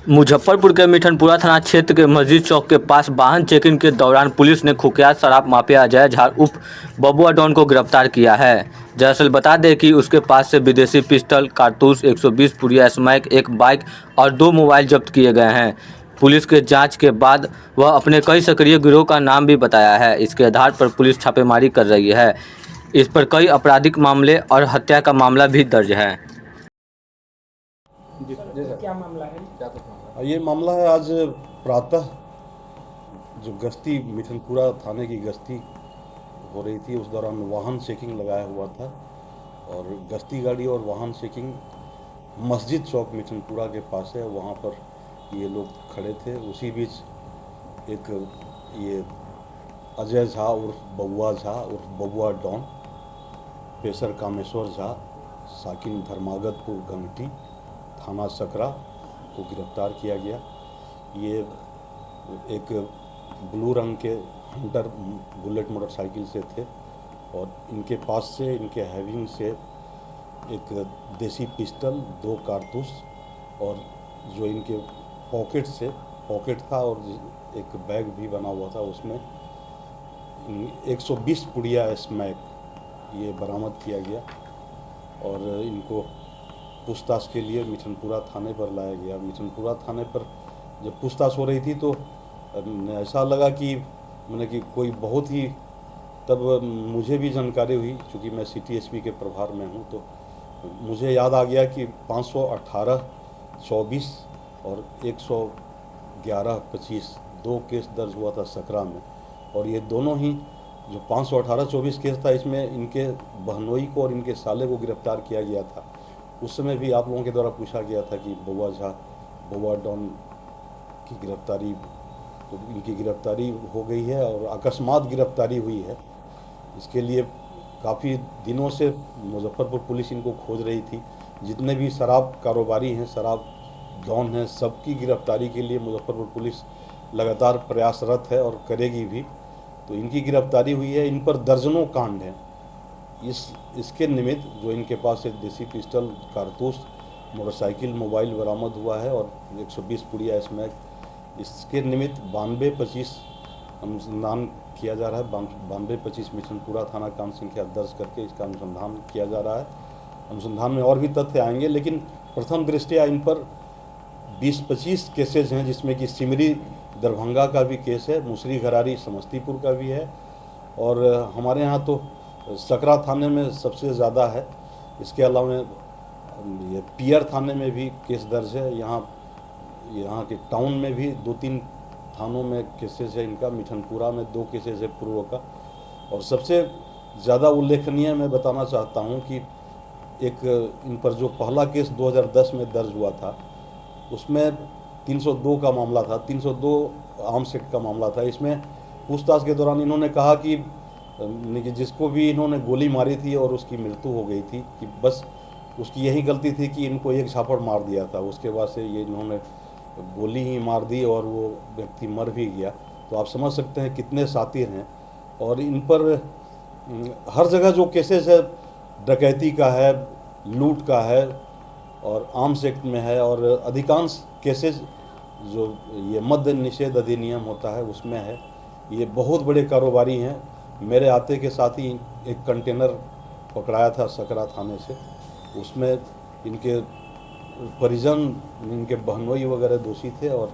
मुजफ्फरपुर के मिठनपुरा थाना क्षेत्र के मस्जिद चौक के पास वाहन चेकिंग के दौरान पुलिस ने कुख्यात शराब माफिया अजय झा उर्फ बबुआ डॉन को गिरफ्तार किया है। दरअसल बता दें कि उसके पास से विदेशी पिस्टल, कारतूस, 120 पुड़िया स्मैक, एक बाइक और 2 मोबाइल जब्त किए गए हैं। पुलिस के जांच के बाद वह अपने कई सक्रिय गिरोह का नाम भी बताया है। इसके आधार पर पुलिस छापेमारी कर रही है। इस पर कई आपराधिक मामले और हत्या का मामला भी दर्ज है। क्या मामला है? ये मामला है आज प्रातः जो गश्ती मिठनपुरा थाने की गश्ती हो रही थी, उस दौरान वाहन चेकिंग लगाया हुआ था और गश्ती गाड़ी और वाहन चेकिंग मस्जिद चौक मिठनपुरा के पास है, वहाँ पर ये लोग खड़े थे। उसी बीच एक ये अजय झा उर्फ बबुआ झा उर्फ बबुआ डॉन, पेशर कामेश्वर झा, साकिन धर्मागतपुर गंगटी, थाना सकरा को गिरफ्तार किया गया। ये एक ब्लू रंग के हंटर बुलेट मोटरसाइकिल से थे और इनके पास से, इनके हैविंग से एक देसी पिस्टल, 2 कारतूस और जो इनके पॉकेट था और एक बैग भी बना हुआ था, उसमें 120 पुड़िया स्मैक ये बरामद किया गया और इनको पूछताछ के लिए मिठनपुरा थाने पर लाया गया। मिठनपुरा थाने पर जब पूछताछ हो रही थी तो ऐसा लगा कि मैंने कि कोई बहुत ही, तब मुझे भी जानकारी हुई, चूँकि मैं सिटी एसपी के प्रभार में हूँ, तो मुझे याद आ गया कि 518-24 और 111-25 2 केस दर्ज हुआ था सकरा में। और ये दोनों ही जो 518-24 केस था, इसमें इनके बहनोई को और इनके साले को गिरफ्तार किया गया था। उस समय भी आप लोगों के द्वारा पूछा गया था कि बबुआ झा, बबुआ डॉन की गिरफ्तारी, तो इनकी गिरफ्तारी हो गई है और अकस्मात गिरफ्तारी हुई है। इसके लिए काफ़ी दिनों से मुजफ्फरपुर पुलिस इनको खोज रही थी। जितने भी शराब कारोबारी हैं, शराब डॉन हैं, सबकी गिरफ्तारी के लिए मुजफ्फरपुर पुलिस लगातार प्रयासरत है और करेगी भी। तो इनकी गिरफ्तारी हुई है। इन पर दर्जनों कांड हैं। इसके निमित्त जो इनके पास एक देसी पिस्टल, कारतूस, मोटरसाइकिल, मोबाइल बरामद हुआ है और 120 पुड़िया स्मैक, इसके निमित्त 92-25 अनुसंधान किया जा रहा है। 92-25 मिठनपुरा थाना कांड संख्या दर्ज करके इसका अनुसंधान किया जा रहा है। अनुसंधान में और भी तथ्य आएंगे, लेकिन प्रथम दृष्टया इन पर 20-25 केसेज हैं, जिसमें कि सिमरी दरभंगा का भी केस है, मुसरी घरारी समस्तीपुर का भी है और हमारे यहाँ तो सकरा थाने में सबसे ज़्यादा है। इसके अलावा ये पियर थाने में भी केस दर्ज है। यहाँ के टाउन में भी 2-3 थानों में केसेस है इनका। मिठनपुरा में 2 केसेस है पूर्व का। और सबसे ज़्यादा उल्लेखनीय मैं बताना चाहता हूँ कि एक इन पर जो पहला केस 2010 में दर्ज हुआ था, उसमें 302 का मामला था, 302 आर्म्स एक्ट का मामला था। इसमें पूछताछ के दौरान इन्होंने कहा कि जिसको भी इन्होंने गोली मारी थी और उसकी मृत्यु हो गई थी, कि बस उसकी यही गलती थी कि इनको एक झापड़ मार दिया था, उसके बाद से ये इन्होंने गोली ही मार दी और वो व्यक्ति मर भी गया। तो आप समझ सकते हैं कितने शातिर हैं। और इन पर हर जगह जो केसेस है, डकैती का है, लूट का है और आर्म्स एक्ट में है, और अधिकांश केसेस जो ये मद्य निषेध अधिनियम होता है उसमें है। ये बहुत बड़े कारोबारी हैं। मेरे आते के साथ ही एक कंटेनर पकड़ाया था सकरा थाने से, उसमें इनके परिजन, इनके बहनोई वगैरह दोषी थे और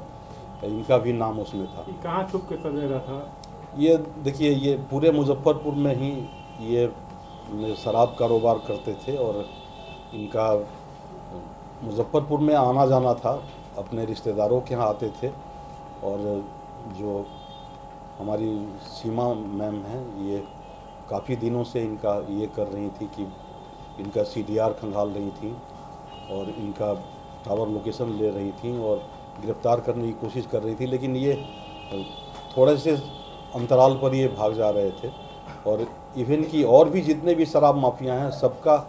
इनका भी नाम उसमें था। कहाँ छुप के सजेगा था? ये देखिए, ये पूरे मुजफ्फरपुर में ही ये शराब कारोबार करते थे और इनका मुजफ्फरपुर में आना जाना था, अपने रिश्तेदारों के यहाँ आते थे। और जो हमारी सीमा मैम हैं, ये काफ़ी दिनों से इनका ये कर रही थी कि इनका CDR खंगाल रही थी और इनका टावर लोकेशन ले रही थी और गिरफ्तार करने की कोशिश कर रही थी, लेकिन ये थोड़े से अंतराल पर ये भाग जा रहे थे। और इवन की और भी जितने भी शराब माफिया हैं, सबका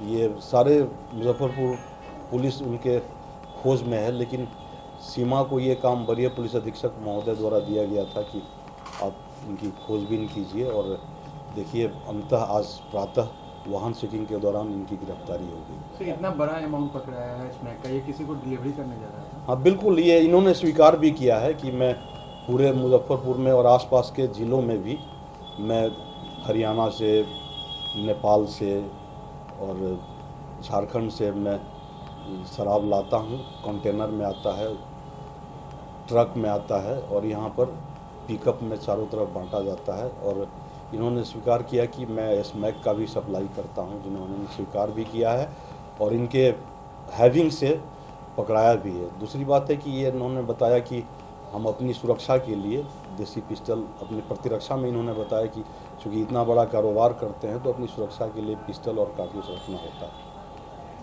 ये सारे मुजफ्फरपुर पुलिस उनके खोज में है। लेकिन सीमा को ये काम वरीय पुलिस अधीक्षक महोदय द्वारा दिया गया था कि आप इनकी खोजबीन कीजिए। और देखिए, अंततः आज प्रातः वाहन चेकिंग के दौरान इनकी गिरफ्तारी हो गई। तो इतना बड़ा अमाउंट पकड़ाया है स्मैक का, ये किसी को डिलीवरी करने जा रहा है? हाँ बिल्कुल, ये इन्होंने स्वीकार भी किया है कि मैं पूरे मुजफ्फरपुर में और आसपास के ज़िलों में भी मैं हरियाणा से, नेपाल से और झारखंड से मैं शराब लाता हूँ। कंटेनर में आता है, ट्रक में आता है और यहाँ पर पिकअप में चारों तरफ बांटा जाता है। और इन्होंने स्वीकार किया कि मैं स्मैक का भी सप्लाई करता हूँ, जिन्होंने स्वीकार भी किया है और इनके हैविंग से पकड़ाया भी है। दूसरी बात है कि ये इन्होंने बताया कि हम अपनी सुरक्षा के लिए देसी पिस्टल, अपनी प्रतिरक्षा में इन्होंने बताया कि चूँकि इतना बड़ा कारोबार करते हैं तो अपनी सुरक्षा के लिए पिस्टल और कारतूस रखना होता है।